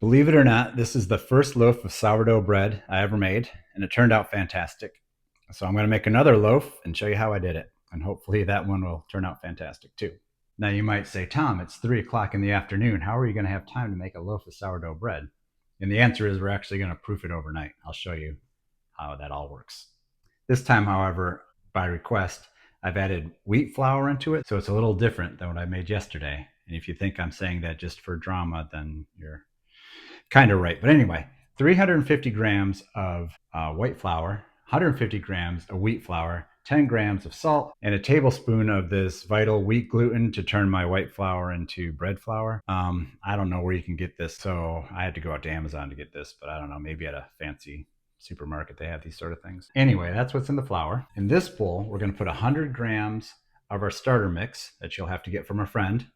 Believe it or not, this is the first loaf of sourdough bread I ever made, and it turned out fantastic. So I'm going to make another loaf and show you how I did it. And hopefully that one will turn out fantastic too. Now you might say, Tom, it's 3 o'clock in the afternoon. How are you going to have time to make a loaf of sourdough bread? And the answer is we're actually going to proof it overnight. I'll show you how that all works. This time, however, by request, I've added wheat flour into it, so it's a little different than what I made yesterday. And if you think I'm saying that just for drama, then you're kind of right. But anyway, 350 grams of white flour, 150 grams of wheat flour, 10 grams of salt, and a tablespoon of this vital wheat gluten to turn my white flour into bread flour. I don't know where you can get this, so I had to go out to Amazon to get this, but I don't know, maybe at a fancy supermarket they have these sort of things. Anyway, that's what's in the flour. In this bowl, we're going to put 100 grams of our starter mix that you'll have to get from a friend,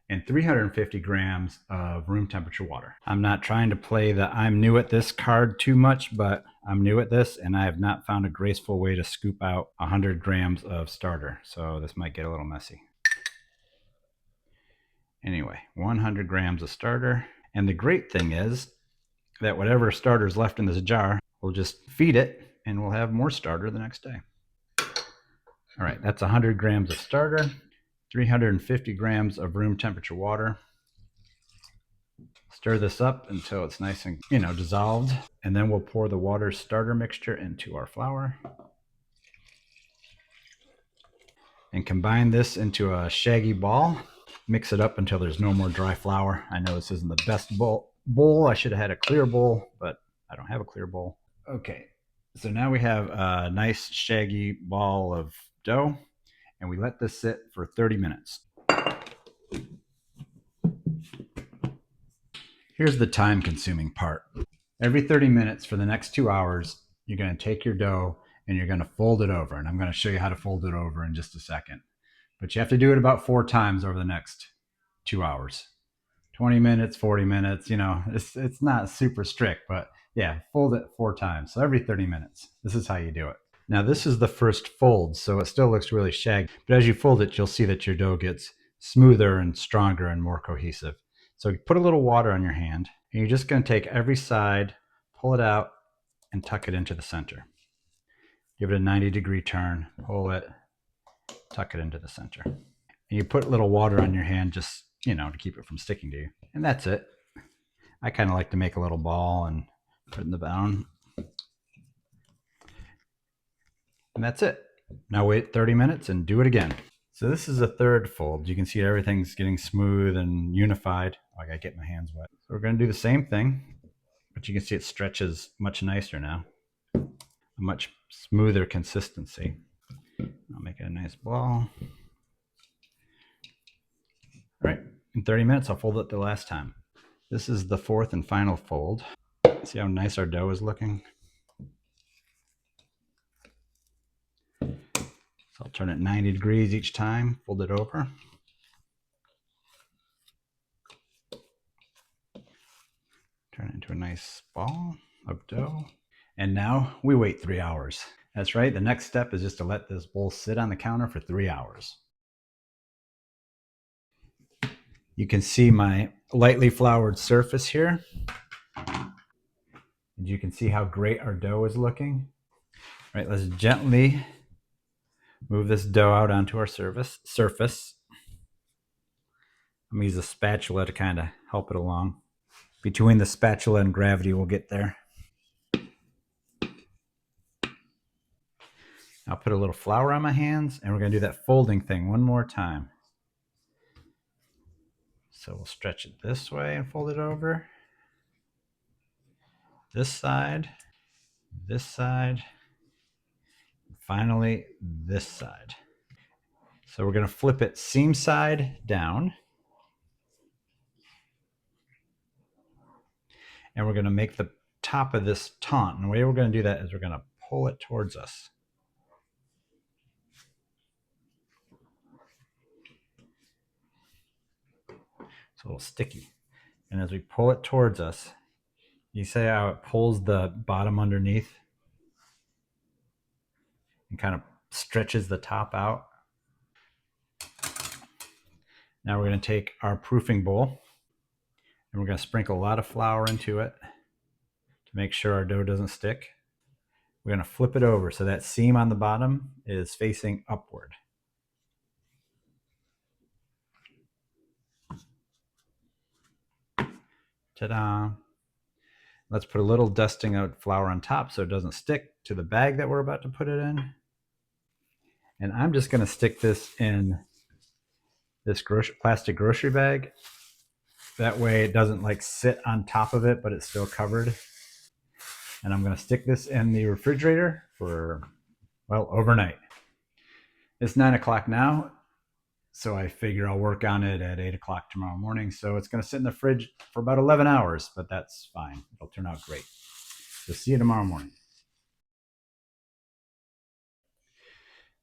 and 350 grams of room temperature water. I'm not trying to play the I'm new at this card too much, but I'm new at this and I have not found a graceful way to scoop out 100 grams of starter. So this might get a little messy. Anyway, 100 grams of starter. And the great thing is that whatever starter is left in this jar, we'll just feed it and we'll have more starter the next day. All right, that's 100 grams of starter. 350 grams of room temperature water. Stir this up until it's nice and, dissolved. And then we'll pour the water starter mixture into our flour. And combine this into a shaggy ball. Mix it up until there's no more dry flour. I know this isn't the best bowl. I should have had a clear bowl, but I don't have a clear bowl. Okay, so now we have a nice shaggy ball of dough. And we let this sit for 30 minutes. Here's the time-consuming part. Every 30 minutes for the next 2 hours, you're going to take your dough and you're going to fold it over. And I'm going to show you how to fold it over in just a second. But you have to do it about 4 times over the next 2 hours. 20 minutes, 40 minutes, it's not super strict, but yeah, fold it 4 times. So every 30 minutes, this is how you do it. Now this is the first fold, so it still looks really shaggy. But as you fold it, you'll see that your dough gets smoother and stronger and more cohesive. So put a little water on your hand, and you're just going to take every side, pull it out, and tuck it into the center. Give it a 90-degree turn, pull it, tuck it into the center. And you put a little water on your hand just, to keep it from sticking to you. And that's it. I kind of like to make a little ball and put it in the bone. And that's it. Now wait 30 minutes and do it again. So this is a third fold. You can see everything's getting smooth and unified. Oh, I gotta get my hands wet. So we're gonna do the same thing, but you can see it stretches much nicer now. A much smoother consistency. I'll make it a nice ball. All right, in 30 minutes, I'll fold it the last time. This is the fourth and final fold. See how nice our dough is looking? So I'll turn it 90 degrees each time, fold it over. Turn it into a nice ball of dough. And now we wait 3 hours. That's right, the next step is just to let this bowl sit on the counter for 3 hours. You can see my lightly floured surface here. And you can see how great our dough is looking. All right, let's gently move this dough out onto our surface. I'm gonna use a spatula to kind of help it along. Between the spatula and gravity, we'll get there. I'll put a little flour on my hands, and we're gonna do that folding thing one more time. So we'll stretch it this way and fold it over. This side, finally this side. So we're going to flip it seam side down. And we're going to make the top of this taut. And the way we're going to do that is we're going to pull it towards us. It's a little sticky. And as we pull it towards us, you see how it pulls the bottom underneath and kind of stretches the top out. Now we're going to take our proofing bowl and And we're going to sprinkle a lot of flour into it to make sure our dough doesn't stick. We're going to flip it over so that seam on the bottom is facing upward. Ta-da! Let's put a little dusting of flour on top so it doesn't stick to the bag that we're about to put it in. And I'm just going to stick this in this plastic grocery bag. That way it doesn't like sit on top of it, but it's still covered. And I'm going to stick this in the refrigerator for, well, overnight. It's 9 o'clock now, so I figure I'll work on it at 8 o'clock tomorrow morning. So it's going to sit in the fridge for about 11 hours, but that's fine. It'll turn out great. So see you tomorrow morning.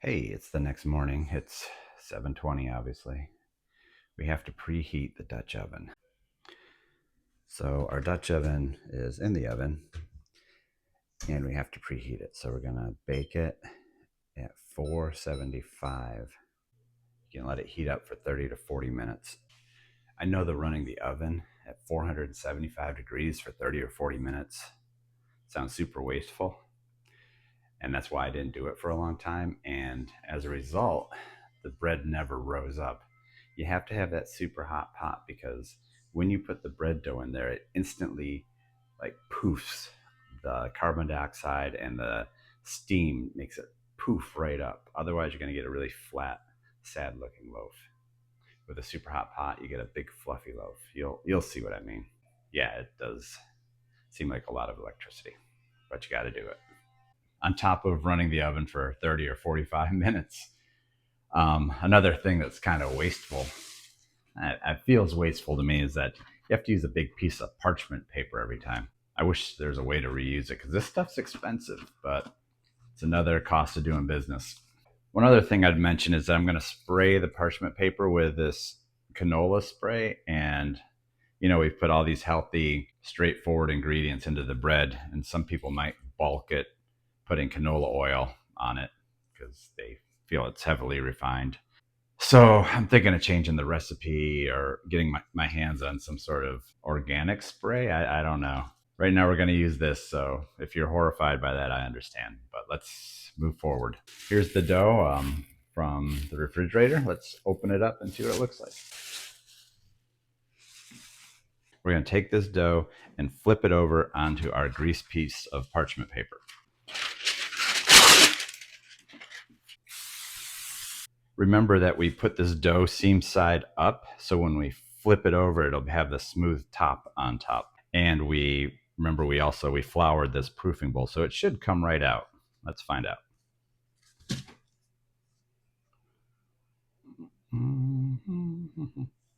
Hey, it's the next morning. It's 7:20, obviously. We have to preheat the Dutch oven. So our Dutch oven is in the oven, and we have to preheat it. So we're gonna bake it at 475. You can let it heat up for 30 to 40 minutes. I know that running the oven at 475 degrees for 30 or 40 minutes sounds super wasteful. And that's why I didn't do it for a long time. And as a result, the bread never rose up. You have to have that super hot pot because when you put the bread dough in there, it instantly like poofs. The carbon dioxide and the steam makes it poof right up. Otherwise, you're going to get a really flat, sad looking loaf. With a super hot pot, you get a big fluffy loaf. You'll see what I mean. Yeah, it does seem like a lot of electricity, but you got to do it. On top of running the oven for 30 or 45 minutes. Another thing that's kind of wasteful, it feels wasteful to me, is that you have to use a big piece of parchment paper every time. I wish there's a way to reuse it because this stuff's expensive, but it's another cost of doing business. One other thing I'd mention is that I'm going to spray the parchment paper with this canola spray. And, you know, we've put all these healthy, straightforward ingredients into the bread, and some people might bulk it, putting canola oil on it because they feel it's heavily refined. So I'm thinking of changing the recipe or getting my hands on some sort of organic spray. I don't know. Right now we're going to use this. So if you're horrified by that, I understand. But let's move forward. Here's the dough from the refrigerator. Let's open it up and see what it looks like. We're going to take this dough and flip it over onto our greased piece of parchment paper. Remember that we put this dough seam side up, so when we flip it over, it'll have the smooth top on top. And we floured this proofing bowl, so it should come right out. Let's find out.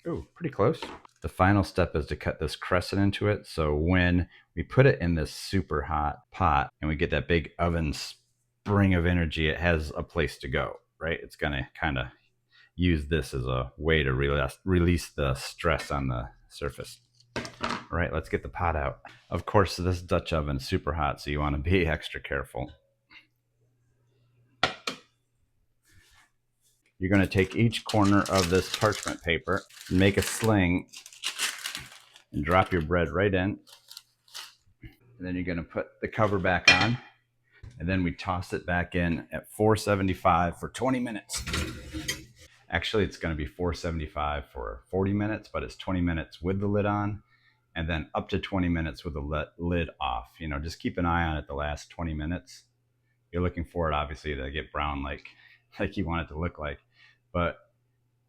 Oh, pretty close. The final step is to cut this crescent into it, so when we put it in this super hot pot and we get that big oven spring of energy, it has a place to go, right? It's going to kind of use this as a way to release the stress on the surface. All right, let's get the pot out. Of course, this Dutch oven is super hot, so you want to be extra careful. You're going to take each corner of this parchment paper and make a sling and drop your bread right in. And then you're going to put the cover back on, and then we toss it back in at 475 for 20 minutes. Actually, it's going to be 475 for 40 minutes, but it's 20 minutes with the lid on, and then up to 20 minutes with the lid off. You know, just keep an eye on it the last 20 minutes. You're looking for it, obviously, to get brown like you want it to look like, but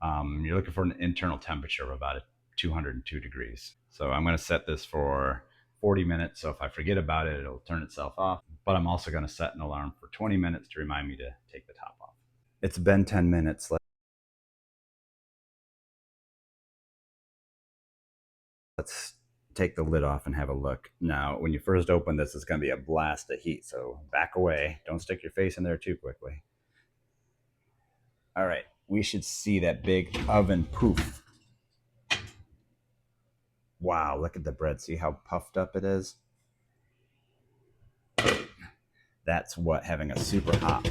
you're looking for an internal temperature of about 202 degrees. So I'm going to set this for 40 minutes. So if I forget about it, it'll turn itself off. But I'm also going to set an alarm for 20 minutes to remind me to take the top off. It's been 10 minutes. Let's take the lid off and have a look. Now, when you first open this, it's going to be a blast of heat. So back away. Don't stick your face in there too quickly. All right. We should see that big oven poof. Wow, look at the bread. See how puffed up it is? That's what having a super hot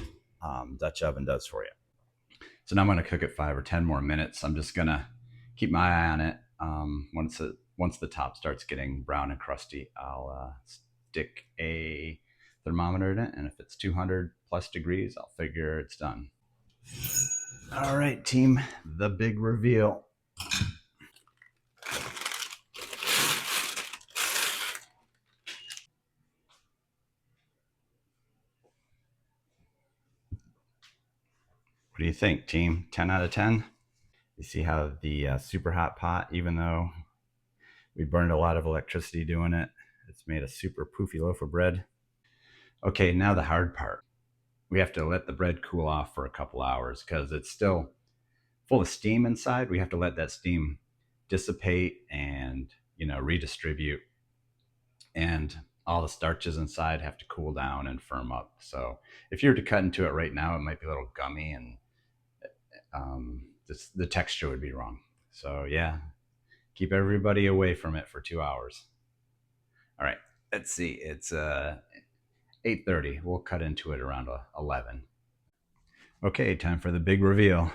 Dutch oven does for you. So now I'm going to cook it 5 or 10 more minutes. I'm just going to keep my eye on it. Once once the top starts getting brown and crusty, I'll stick a thermometer in it, and if it's 200 plus degrees, I'll figure it's done. All right, team, the big reveal. What do you think, team? 10 out of 10? You see how the super hot pot, even though we burned a lot of electricity doing it, it's made a super poofy loaf of bread. Okay, now the hard part. We have to let the bread cool off for a couple hours because it's still full of steam inside. We have to let that steam dissipate and, redistribute. And all the starches inside have to cool down and firm up. So if you were to cut into it right now, it might be a little gummy and the texture would be wrong. So yeah, keep everybody away from it for 2 hours. All right, let's see. It's 8:30. We'll cut into it around 11. Okay, time for the big reveal.